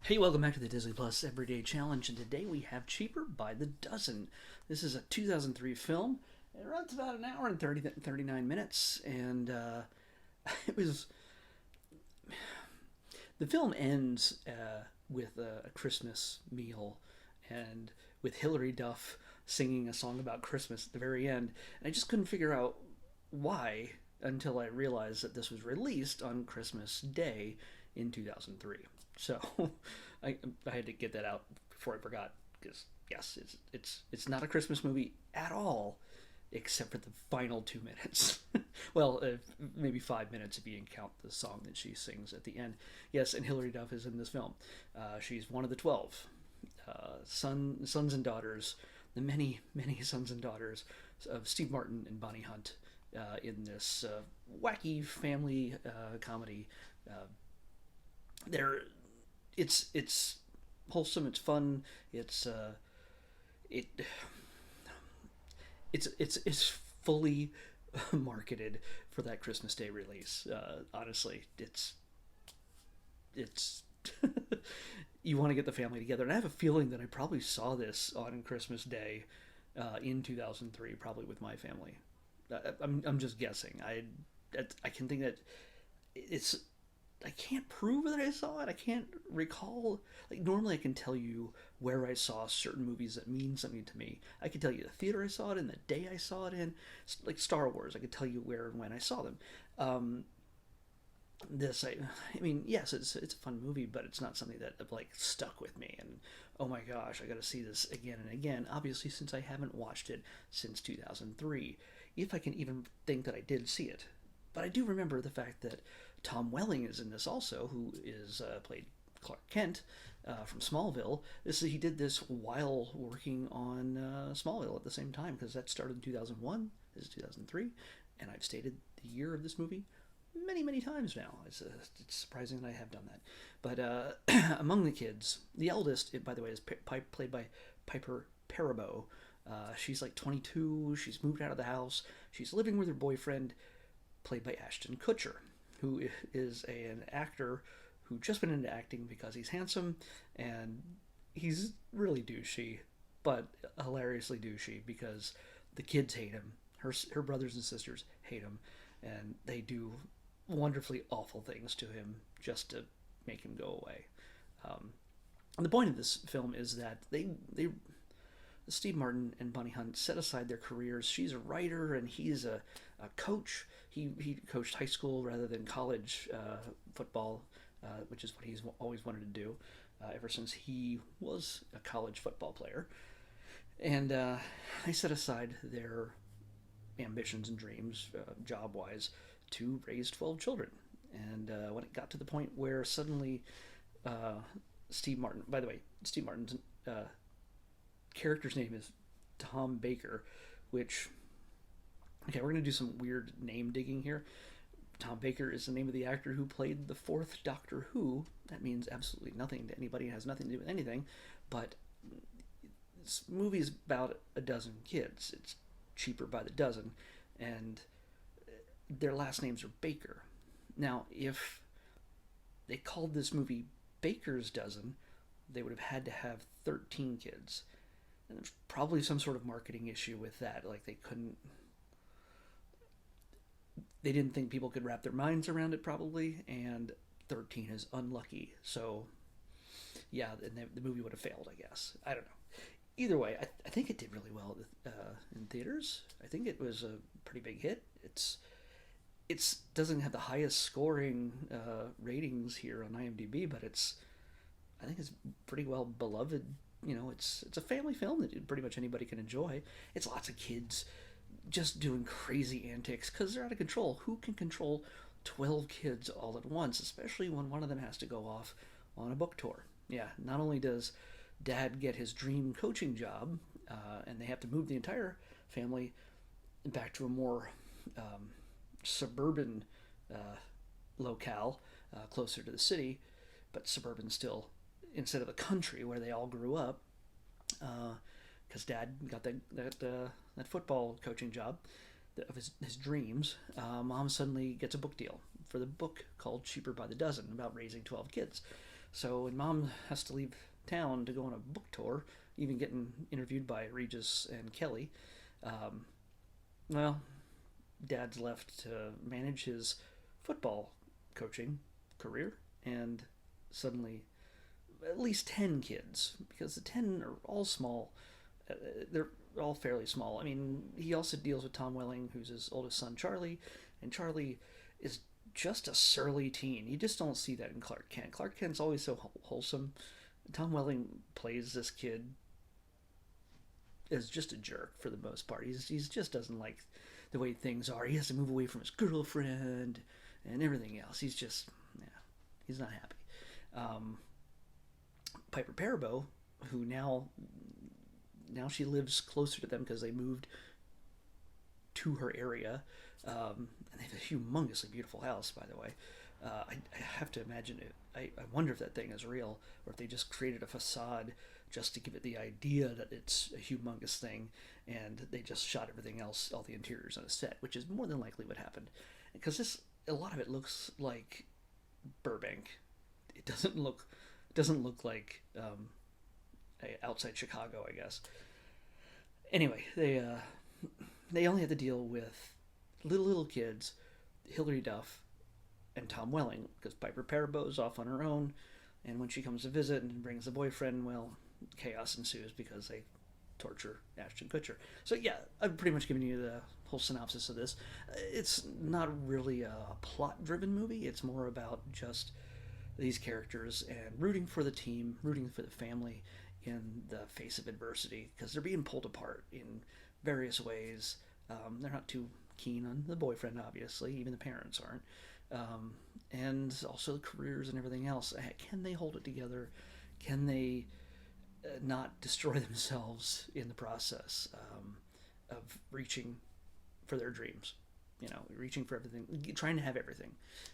Hey, welcome back to the Disney Plus Everyday Challenge, and today we have Cheaper by the Dozen. This is a 2003 film. It runs about an hour and 39 minutes, and it was. The film ends with a Christmas meal and with Hilary Duff singing a song about Christmas at the very end. And I just couldn't figure out why until I realized that this was released on Christmas Day in 2003. So I had to get that out before I forgot because yes, it's not a Christmas movie at all, except for the final 2 minutes. Well, maybe 5 minutes if you count the song that she sings at the end. Yes, and Hilary Duff is in this film. She's one of the 12 sons and daughters, the many sons and daughters of Steve Martin and Bonnie Hunt in this wacky family comedy. There, it's wholesome. It's fun. It it's fully marketed for that Christmas Day release. Honestly, it's you want to get the family together, and I have a feeling that I probably saw this on Christmas Day in 2003, probably with my family. I'm just guessing. I can think that it's I can't prove that I saw it. I can't recall. Like normally, I can tell you where I saw certain movies that mean something to me. I can tell you the theater I saw it in, the day I saw it in. Like Star Wars, I could tell you where and when I saw them. I mean, yes, it's a fun movie, but it's not something that like stuck with me. And oh my gosh, I got to see this again and again. Obviously, since I haven't watched it since 2003, if I can even think that I did see it. But I do remember the fact that Tom Welling is in this also, who is played Clark Kent from Smallville. He did this while working on Smallville at the same time because that started in 2001. This is 2003, and I've stated the year of this movie many times now. It's surprising that I have done that. But among the kids, the eldest, by the way, is played by Piper Perabo. She's like 22. She's moved out of the house. She's living with her boyfriend, played by Ashton Kutcher, who is an actor who just went into acting because he's handsome, and he's really douchey, but hilariously douchey because the kids hate him. Her brothers and sisters hate him, and they do wonderfully awful things to him just to make him go away. And the point of this film is that they Steve Martin and Bonnie Hunt set aside their careers. She's a writer and he's a coach. He coached high school rather than college football, which is what he's always wanted to do ever since he was a college football player. And they set aside their ambitions and dreams, job-wise, to raise 12 children. And when it got to the point where suddenly Steve Martin, by the way, Steve Martin's character's name is Tom Baker, which, okay, we're going to do some weird name digging here. Tom Baker is the name of the actor who played the fourth Doctor Who. That means absolutely nothing to anybody. It has nothing to do with anything. But this movie is about a dozen kids. It's cheaper by the dozen. And their last names are Baker. Now, if they called this movie Baker's Dozen, they would have had to have 13 kids. And there's probably some sort of marketing issue with that. Like they didn't think people could wrap their minds around it probably, and 13 is unlucky. So, yeah, the movie would have failed, I guess. I don't know. Either way, I think it did really well in theaters. I think it was a pretty big hit. It doesn't have the highest scoring ratings here on IMDb, but I think it's pretty well beloved. You know, it's a family film that pretty much anybody can enjoy. It's lots of kids just doing crazy antics because they're out of control. Who can control 12 kids all at once, especially when one of them has to go off on a book tour? Yeah, not only does Dad get his dream coaching job, and they have to move the entire family back to a more suburban locale closer to the city, but suburban still instead of the country where they all grew up, because Dad got that football coaching job of his dreams. Mom suddenly gets a book deal for the book called Cheaper by the Dozen about raising 12 kids. So when mom has to leave town to go on a book tour, even getting interviewed by Regis and Kelly, um, well, dad's left to manage his football coaching career, and suddenly at least 10 kids, because the 10 are all small. They're all fairly small. I mean, he also deals with Tom Welling, who's his oldest son, Charlie, and Charlie is just a surly teen. You just don't see that in Clark Kent. Clark Kent's always so wholesome. Tom Welling plays this kid as just a jerk for the most part. He's just doesn't like the way things are. He has to move away from his girlfriend and everything else. He's just, yeah, he's not happy. Um, Piper Perabo, who now she lives closer to them because they moved to her area. And they have a humongously beautiful house, by the way. I have to imagine it. I wonder if that thing is real, or if they just created a facade just to give it the idea that it's a humongous thing, and they just shot everything else, all the interiors on a set, which is more than likely what happened. Because a lot of it looks like Burbank. It doesn't look like outside Chicago, I guess. Anyway, they only had to deal with little kids, Hilary Duff, and Tom Welling, because Piper Parabo's off on her own, and when she comes to visit and brings a boyfriend, well, chaos ensues because they torture Ashton Kutcher. So yeah, I've pretty much given you the whole synopsis of this. It's not really a plot-driven movie. It's more about just these characters and rooting for the team, rooting for the family in the face of adversity, because they're being pulled apart in various ways. They're not too keen on the boyfriend, obviously. Even the parents aren't. And also the careers and everything else. Can they hold it together? Can they not destroy themselves in the process of reaching for their dreams? Reaching for everything, trying to have everything.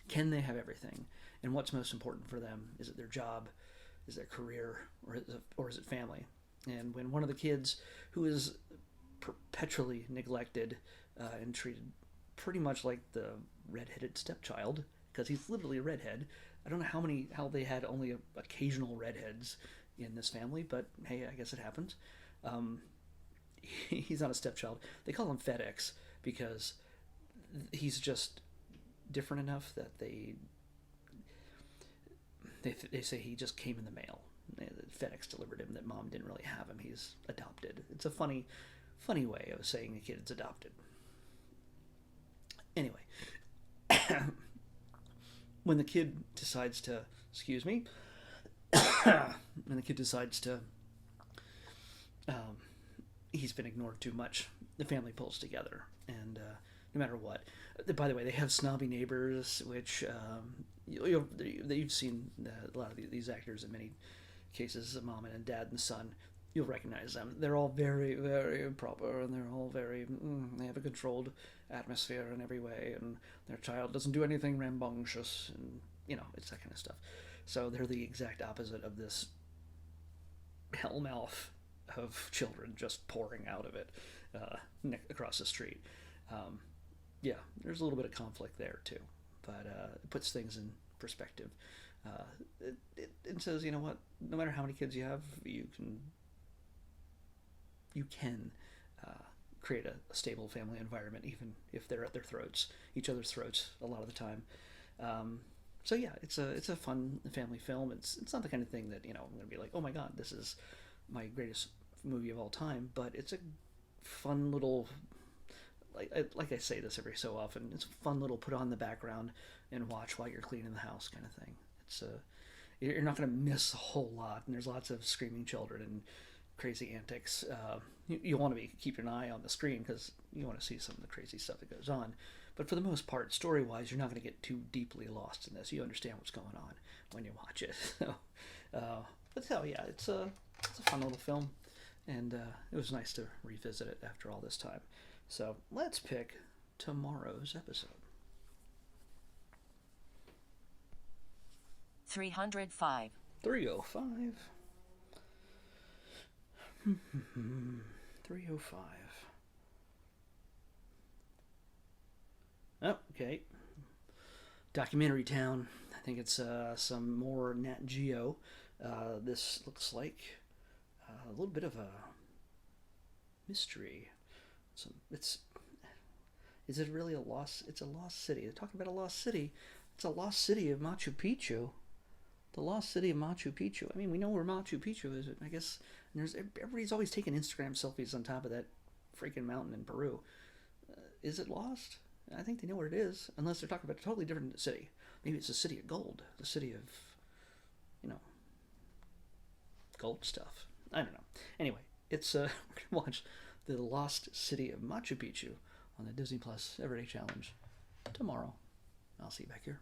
Can they have everything? And what's most important for them? Is it their job? Is it their career? Or is it family? And when one of the kids, who is perpetually neglected and treated pretty much like the redheaded stepchild, because he's literally a redhead. I don't know how they had only occasional redheads in this family, but hey, I guess it happens. He's not a stepchild. They call him FedEx because he's just different enough that they say he just came in the mail. FedEx delivered him, that mom didn't really have him. He's adopted. It's a funny way of saying a kid's adopted. Anyway, when the kid decides to, excuse me, when the kid decides to, he's been ignored too much, the family pulls together, and no matter what. By the way, they have snobby neighbors, which you've seen a lot of these actors in many cases, a mom and a dad and son. You'll recognize them. They're all very, very proper, and they're all very, they have a controlled atmosphere in every way, and their child doesn't do anything rambunctious, and, it's that kind of stuff. So they're the exact opposite of this hellmouth of children just pouring out of it across the street. Yeah, there's a little bit of conflict there, too, but it puts things in perspective. It says, you know what, no matter how many kids you have, you can create a stable family environment, even if they're at each other's throats a lot of the time. So yeah, it's a fun family film. It's not the kind of thing that I'm going to be like, oh my god, this is my greatest movie of all time. But it's a fun little, like I say this every so often, it's a fun little put on the background and watch while you're cleaning the house kind of thing. It's you're not going to miss a whole lot, and there's lots of screaming children and crazy antics. You want to keep an eye on the screen because you want to see some of the crazy stuff that goes on. But for the most part, story-wise, you're not going to get too deeply lost in this. You understand what's going on when you watch it. So, yeah, it's a fun little film, and it was nice to revisit it after all this time. So let's pick tomorrow's episode. 305. 305. 305. Oh, okay. Documentary Town. I think it's some more Nat Geo. This looks like a little bit of a mystery. It's is it really a lost? It's a lost city. They're talking about a lost city. It's a lost city of Machu Picchu. The lost city of Machu Picchu. I mean, we know where Machu Picchu is. I guess and there's everybody's always taking Instagram selfies on top of that freaking mountain in Peru. Is it lost? I think they know where it is, unless they're talking about a totally different city. Maybe it's a city of gold, the city of, you know, gold stuff. I don't know. Anyway, it's we're gonna watch the Lost City of Machu Picchu on the Disney Plus Everyday Challenge tomorrow. I'll see you back here.